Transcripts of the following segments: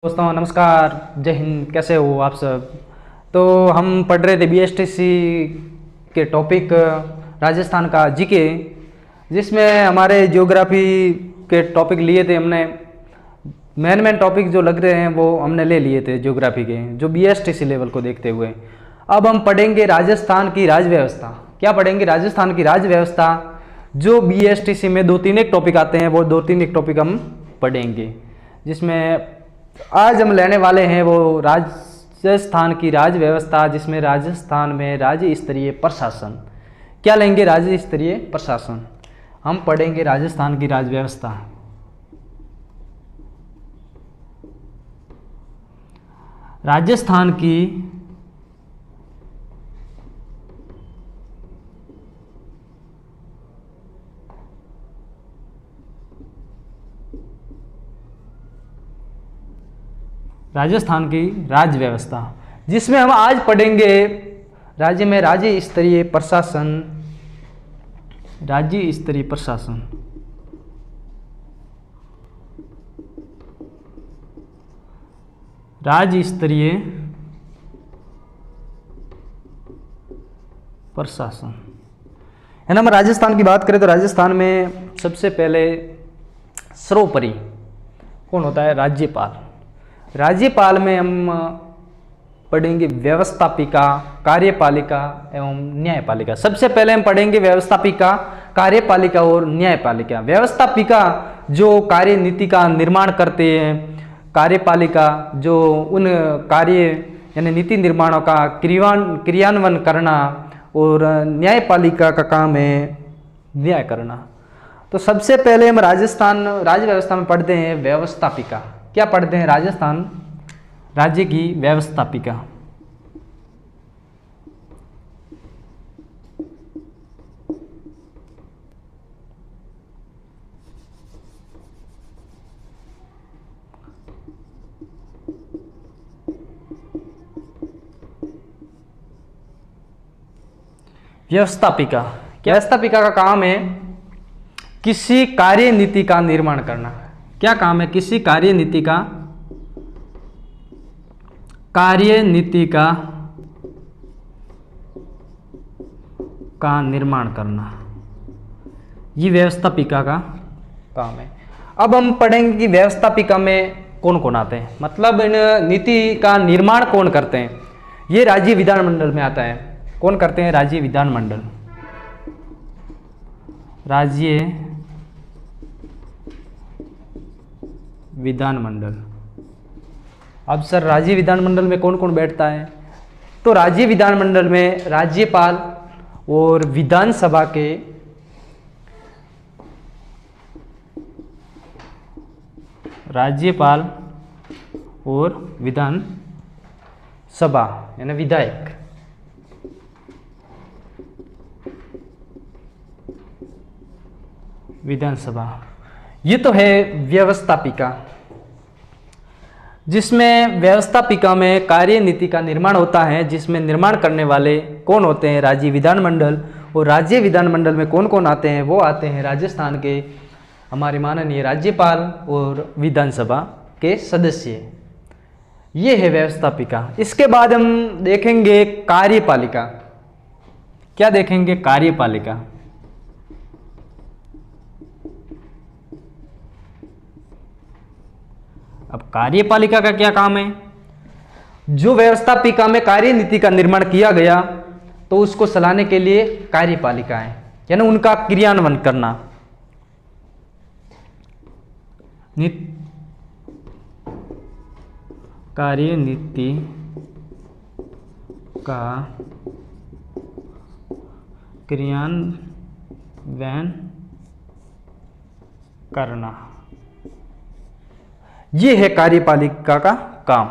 दोस्तों नमस्कार, जय हिंद। कैसे हो आप सब। तो हम पढ़ रहे थे बीएसटीसी के टॉपिक राजस्थान का जीके, जिसमें हमारे ज्योग्राफी के टॉपिक लिए थे हमने। मेन टॉपिक जो लग रहे हैं वो हमने ले लिए थे ज्योग्राफी के, जो बीएसटीसी लेवल को देखते हुए। अब हम पढ़ेंगे राजस्थान की राज व्यवस्था। क्या पढ़ेंगे? राजस्थान की राज व्यवस्था। जो बीएसटीसी में दो तीन एक टॉपिक आते हैं वो दो तीन एक टॉपिक हम पढ़ेंगे, जिसमें आज हम लेने वाले हैं वो राजस्थान की राज व्यवस्था, जिसमें राजस्थान में राज्य स्तरीय प्रशासन। क्या लेंगे? राज्य स्तरीय प्रशासन। हम पढ़ेंगे राजस्थान की राज व्यवस्था। राजस्थान की राज व्यवस्था, जिसमें हम आज पढ़ेंगे राज्य में राज्य स्तरीय प्रशासन। राज्य स्तरीय प्रशासन। राज्य स्तरीय प्रशासन है ना। हम राजस्थान की बात करें तो राजस्थान में सबसे पहले सर्वोपरि कौन होता है? राज्यपाल। राज्यपाल में हम पढ़ेंगे व्यवस्थापिका, कार्यपालिका एवं न्यायपालिका। सबसे पहले हम पढ़ेंगे व्यवस्थापिका, कार्यपालिका और न्यायपालिका। व्यवस्थापिका जो कार्य नीति का निर्माण करते हैं, कार्यपालिका जो उन कार्य यानी नीति निर्माणों का क्रियान्वयन करना, और न्यायपालिका का काम है न्याय करना। तो सबसे पहले हम राजस्थान राज्य व्यवस्था में पढ़ते हैं व्यवस्थापिका। क्या पढ़ते हैं? राजस्थान राज्य की व्यवस्थापिका। व्यवस्थापिका, व्यवस्थापिका का काम है किसी कार्य नीति का निर्माण करना। क्या काम है? किसी कार्य नीति का निर्माण करना। ये व्यवस्थापिका का काम है। अब हम पढ़ेंगे कि व्यवस्थापिका में कौन कौन आते हैं, मतलब इन नीति का निर्माण कौन करते हैं। ये राज्य विधानमंडल में आता है। कौन करते हैं? राज्य विधानमंडल। राज्य विधानमंडल। अब सर राज्य विधानमंडल में कौन कौन बैठता है? तो राज्य विधानमंडल में राज्यपाल और विधानसभा के राज्यपाल और विधानसभा यानी विधायक। विधानसभा, ये तो है व्यवस्थापिका, जिसमें व्यवस्थापिका में कार्य नीति का निर्माण होता है, जिसमें निर्माण करने वाले कौन होते हैं? राज्य विधानमंडल। और राज्य विधानमंडल में कौन कौन आते हैं? वो आते हैं राजस्थान के हमारे माननीय राज्यपाल और विधानसभा के सदस्य। ये है व्यवस्थापिका। इसके बाद हम देखेंगे कार्यपालिका। क्या देखेंगे? कार्यपालिका। अब कार्यपालिका का क्या काम है? जो व्यवस्थापिका में कार्य नीति का निर्माण किया गया तो उसको चलाने के लिए कार्यपालिका है, यानी उनका क्रियान्वयन करना। कार्य नीति का क्रियान्वयन करना, ये है कार्यपालिका का काम।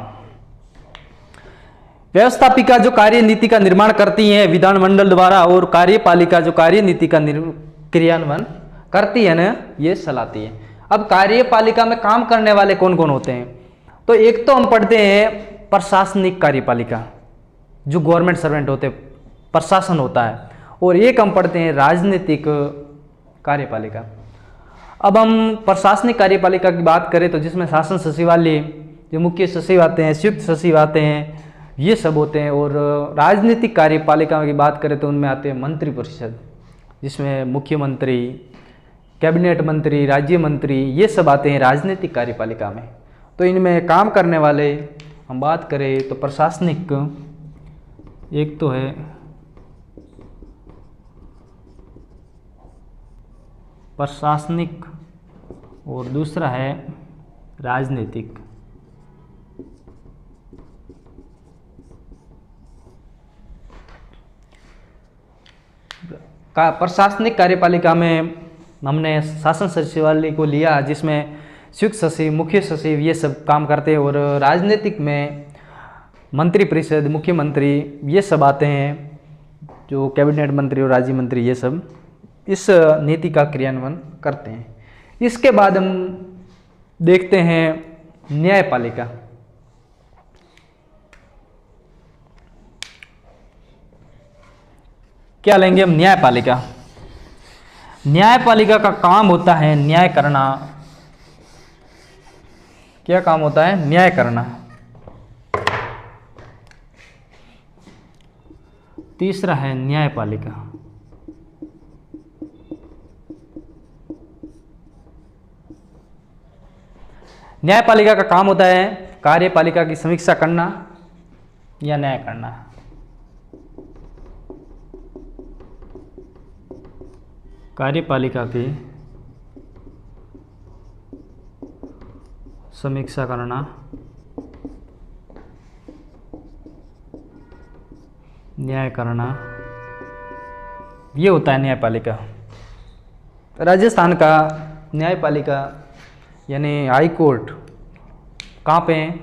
व्यवस्थापिका जो कार्य नीति का निर्माण करती है विधानमंडल द्वारा, और कार्यपालिका जो कार्य नीति का क्रियान्वयन करती है ना, ये चलाती है। अब कार्यपालिका में काम करने वाले कौन कौन होते हैं? तो एक तो हम पढ़ते हैं प्रशासनिक कार्यपालिका, जो गवर्नमेंट सर्वेंट होते हैं, प्रशासन होता है। और एक हम पढ़ते हैं राजनीतिक कार्यपालिका। अब हम प्रशासनिक कार्यपालिका की बात करें तो जिसमें शासन सचिवालय जो मुख्य सचिव आते हैं, संयुक्त सचिव आते हैं, ये सब होते हैं। और राजनीतिक कार्यपालिका की बात करें तो उनमें आते हैं मंत्रिपरिषद, जिसमें मुख्यमंत्री, कैबिनेट मंत्री, राज्य मंत्री, ये सब आते हैं राजनीतिक कार्यपालिका में। तो इनमें काम करने वाले हम बात करें तो प्रशासनिक, एक तो है प्रशासनिक और दूसरा है राजनीतिक। प्रशासनिक कार्यपालिका में हमने शासन सचिवालय को लिया, जिसमें संयुक्त सचिव, मुख्य सचिव ये सब काम करते हैं। और राजनीतिक में मंत्रिपरिषद, मुख्यमंत्री ये सब आते हैं, जो कैबिनेट मंत्री और राज्य मंत्री ये सब इस नीति का क्रियान्वयन करते हैं। इसके बाद हम देखते हैं न्यायपालिका। क्या लेंगे हम? न्यायपालिका। न्यायपालिका का काम होता है न्याय करना। क्या काम होता है? न्याय करना। तीसरा है न्यायपालिका। न्यायपालिका का काम होता है कार्यपालिका की समीक्षा करना या न्याय करना। कार्यपालिका की समीक्षा करना, न्याय करना, ये होता है न्यायपालिका। राजस्थान का न्यायपालिका यानी हाई कोर्ट कहाँ पे है?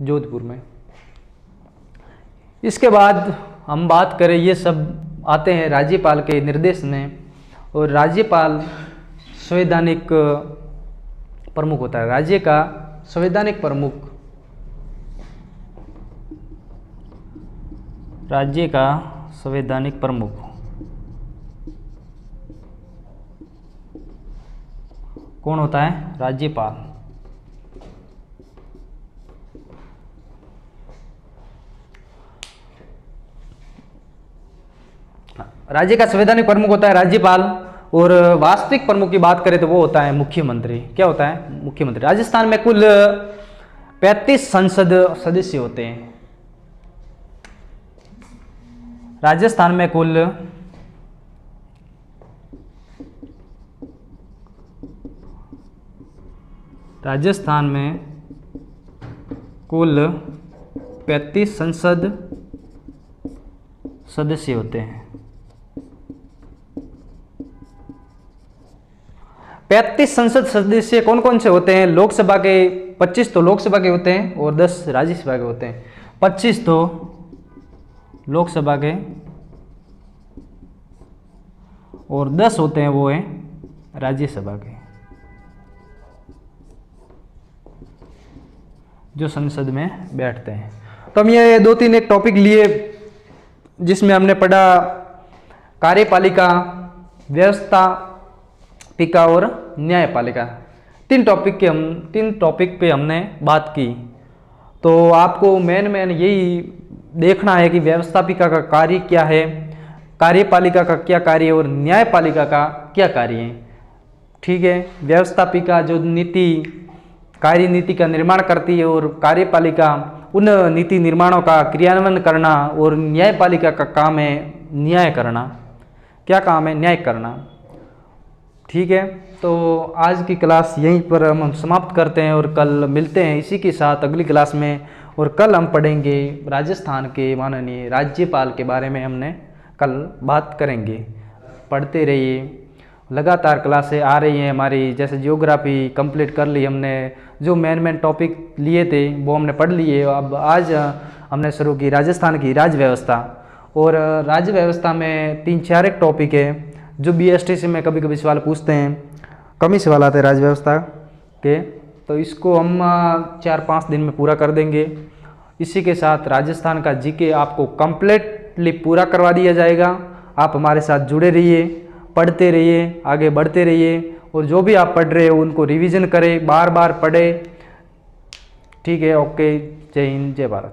जोधपुर में। इसके बाद हम बात करें, ये सब आते हैं राज्यपाल के निर्देश में, और राज्यपाल संवैधानिक प्रमुख होता है। राज्य का संवैधानिक प्रमुख, राज्य का संवैधानिक प्रमुख कौन होता है? राज्यपाल। राज्य का संवैधानिक प्रमुख होता है राज्यपाल, और वास्तविक प्रमुख की बात करें तो वो होता है मुख्यमंत्री। क्या होता है? मुख्यमंत्री। राजस्थान में कुल 35 संसद सदस्य होते हैं। राजस्थान में कुल 35 संसद सदस्य होते हैं। 35 संसद सदस्य कौन कौन से होते हैं? लोकसभा के 25 तो लोकसभा के होते हैं और 10 राज्यसभा के होते हैं। 25 तो लोकसभा के और 10 होते हैं वो हैं राज्यसभा के, जो संसद में बैठते हैं। तो हम ये 2-3 एक टॉपिक लिए, जिसमें हमने पढ़ा कार्यपालिका, व्यवस्थापिका और न्यायपालिका। 3 टॉपिक पे हमने बात की। तो आपको मेन यही देखना है कि व्यवस्थापिका का कार्य क्या है, कार्यपालिका का क्या कार्य है और न्यायपालिका का क्या कार्य है। ठीक है। व्यवस्थापिका जो कार्य नीति का निर्माण करती है, और कार्यपालिका उन नीति निर्माणों का क्रियान्वयन करना, और न्यायपालिका का काम है न्याय करना। क्या काम है? न्याय करना। ठीक है। तो आज की क्लास यहीं पर हम समाप्त करते हैं, और कल मिलते हैं इसी के साथ अगली क्लास में। और कल हम पढ़ेंगे राजस्थान के माननीय राज्यपाल के बारे में, हमने कल बात करेंगे। पढ़ते रहिए, लगातार क्लासें आ रही हैं हमारी। जैसे ज्योग्राफी कंप्लीट कर ली हमने, जो मेन टॉपिक लिए थे वो हमने पढ़ लिए। अब आज हमने शुरू की राजस्थान की राज्य व्यवस्था, और राज्य व्यवस्था में 3-4 एक टॉपिक है जो BSTC में कभी कभी सवाल पूछते हैं, कम ही सवाल आते हैं राज्य व्यवस्था के। तो इसको हम 4-5 दिन में पूरा कर देंगे। इसी के साथ राजस्थान का GK आपको कंप्लीटली पूरा करवा दिया जाएगा। आप हमारे साथ जुड़े रहिए, पढ़ते रहिए, आगे बढ़ते रहिए, और जो भी आप पढ़ रहे हो उनको रिवीजन करें, बार बार पढ़ें। ठीक है, ओके, जय हिंद, जय भारत।